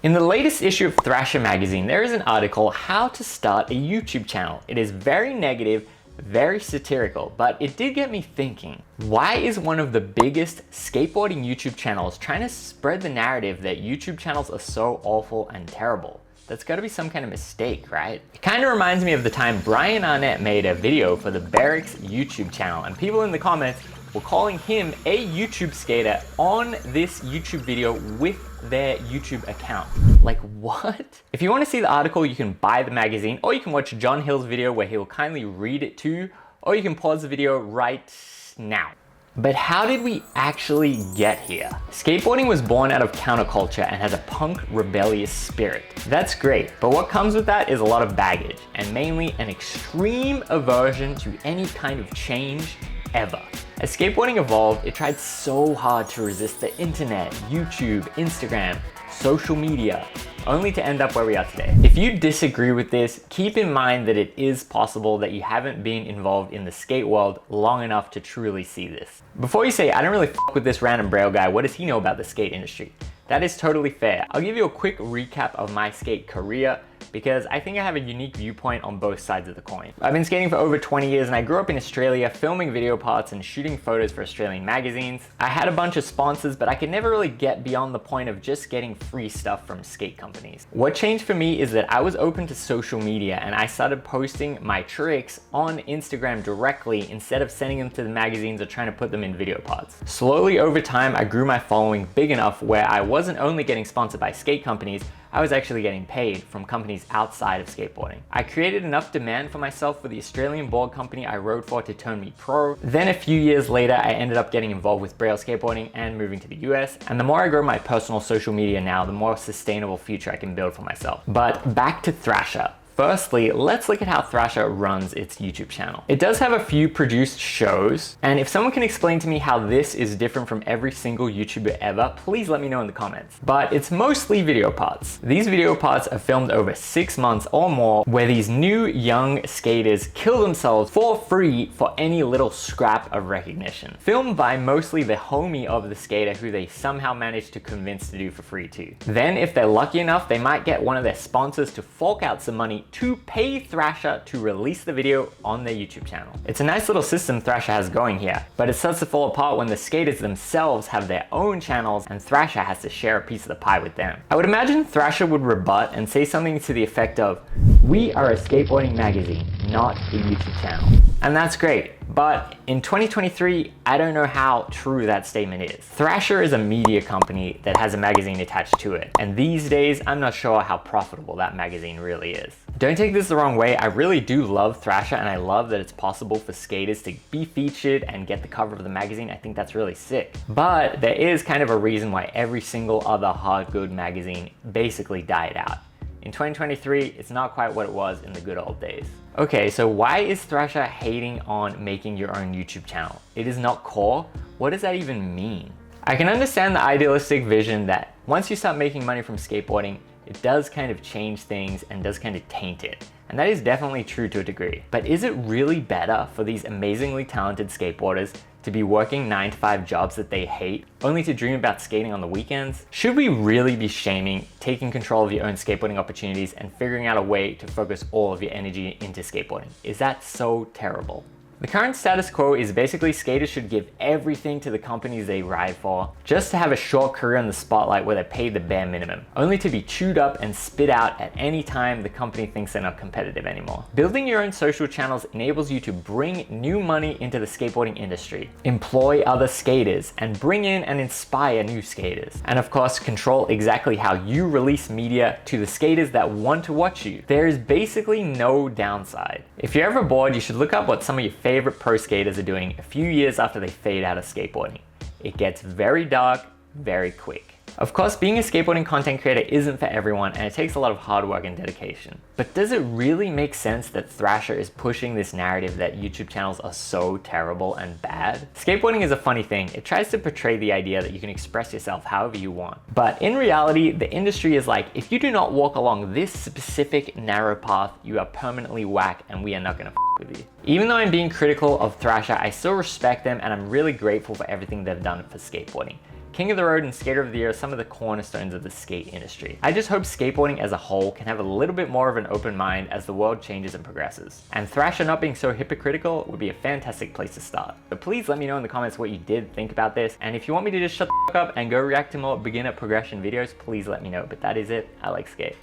In the latest issue of Thrasher Magazine, there is an article, How to Start a YouTube Channel. It is very negative, very satirical, but it did get me thinking. Why is one of the biggest skateboarding YouTube channels trying to spread the narrative that YouTube channels are so awful and terrible? That's gotta be some kind of mistake, right? It kind of reminds me of the time Brian Arnett made a video for the Barracks YouTube channel, and people in the comments were calling him a YouTube skater on this YouTube video with their YouTube account. Like, what? If you want to see the article, you can buy the magazine, or you can watch John Hill's video where he will kindly read it to you, or you can pause the video right now. But how did we actually get here? Skateboarding was born out of counterculture and has a punk rebellious spirit. That's great, but what comes with that is a lot of baggage, and mainly an extreme aversion to any kind of change ever. As skateboarding evolved, it tried so hard to resist the internet, YouTube, Instagram, social media, only to end up where we are today. If you disagree with this, keep in mind that it is possible that you haven't been involved in the skate world long enough to truly see this. Before you say, I don't really fuck with this random braille guy, what does he know about the skate industry? That is totally fair. I'll give you a quick recap of my skate career, because I think I have a unique viewpoint on both sides of the coin. I've been skating for over 20 years and I grew up in Australia filming video parts and shooting photos for Australian magazines. I had a bunch of sponsors, but I could never really get beyond the point of just getting free stuff from skate companies. What changed for me is that I was open to social media and I started posting my tricks on Instagram directly instead of sending them to the magazines or trying to put them in video parts. Slowly over time, I grew my following big enough where I wasn't only getting sponsored by skate companies, I was actually getting paid from companies outside of skateboarding. I created enough demand for myself for the Australian board company I rode for to turn me pro. Then a few years later, I ended up getting involved with braille skateboarding and moving to the US. And the more I grow my personal social media now, the more sustainable future I can build for myself. But back to Thrasher. Firstly, let's look at how Thrasher runs its YouTube channel. It does have a few produced shows, and if someone can explain to me how this is different from every single YouTuber ever, please let me know in the comments. But it's mostly video parts. These video parts are filmed over 6 months or more, where these new young skaters kill themselves for free for any little scrap of recognition. Filmed by mostly the homie of the skater who they somehow managed to convince to do for free too. Then if they're lucky enough, they might get one of their sponsors to fork out some money to pay Thrasher to release the video on their YouTube channel. It's a nice little system Thrasher has going here, but it starts to fall apart when the skaters themselves have their own channels and Thrasher has to share a piece of the pie with them. I would imagine Thrasher would rebut and say something to the effect of, "We are a skateboarding magazine, not a YouTube channel." And that's great. But in 2023, I don't know how true that statement is. Thrasher is a media company that has a magazine attached to it. And these days, I'm not sure how profitable that magazine really is. Don't take this the wrong way, I really do love Thrasher and I love that it's possible for skaters to be featured and get the cover of the magazine. I think that's really sick. But there is kind of a reason why every single other hard good magazine basically died out. In 2023, it's not quite what it was in the good old days. Okay, so why is Thrasher hating on making your own YouTube channel? It is not core? What does that even mean? I can understand the idealistic vision that once you start making money from skateboarding, it does kind of change things and does kind of taint it. And that is definitely true to a degree. But is it really better for these amazingly talented skateboarders to be working 9-to-5 jobs that they hate, only to dream about skating on the weekends? Should we really be shaming taking control of your own skateboarding opportunities and figuring out a way to focus all of your energy into skateboarding? Is that so terrible? The current status quo is basically skaters should give everything to the companies they ride for, just to have a short career in the spotlight where they're paid the bare minimum, only to be chewed up and spit out at any time the company thinks they're not competitive anymore. Building your own social channels enables you to bring new money into the skateboarding industry, employ other skaters, and bring in and inspire new skaters. And of course, control exactly how you release media to the skaters that want to watch you. There is basically no downside. If you're ever bored, you should look up what some of your favorite pro skaters are doing a few years after they fade out of skateboarding. It gets very dark, very quick. Of course, being a skateboarding content creator isn't for everyone and it takes a lot of hard work and dedication. But does it really make sense that Thrasher is pushing this narrative that YouTube channels are so terrible and bad? Skateboarding is a funny thing. It tries to portray the idea that you can express yourself however you want. But in reality, the industry is like, if you do not walk along this specific narrow path, you are permanently whack and we are not gonna with you. Even though I'm being critical of Thrasher, I still respect them and I'm really grateful for everything they've done for skateboarding. King of the Road and Skater of the Year are some of the cornerstones of the skate industry. I just hope skateboarding as a whole can have a little bit more of an open mind as the world changes and progresses. And Thrasher not being so hypocritical would be a fantastic place to start. But please let me know in the comments what you did think about this, and if you want me to just shut the fuck up and go react to more beginner progression videos, please let me know. But that is it. I like skate.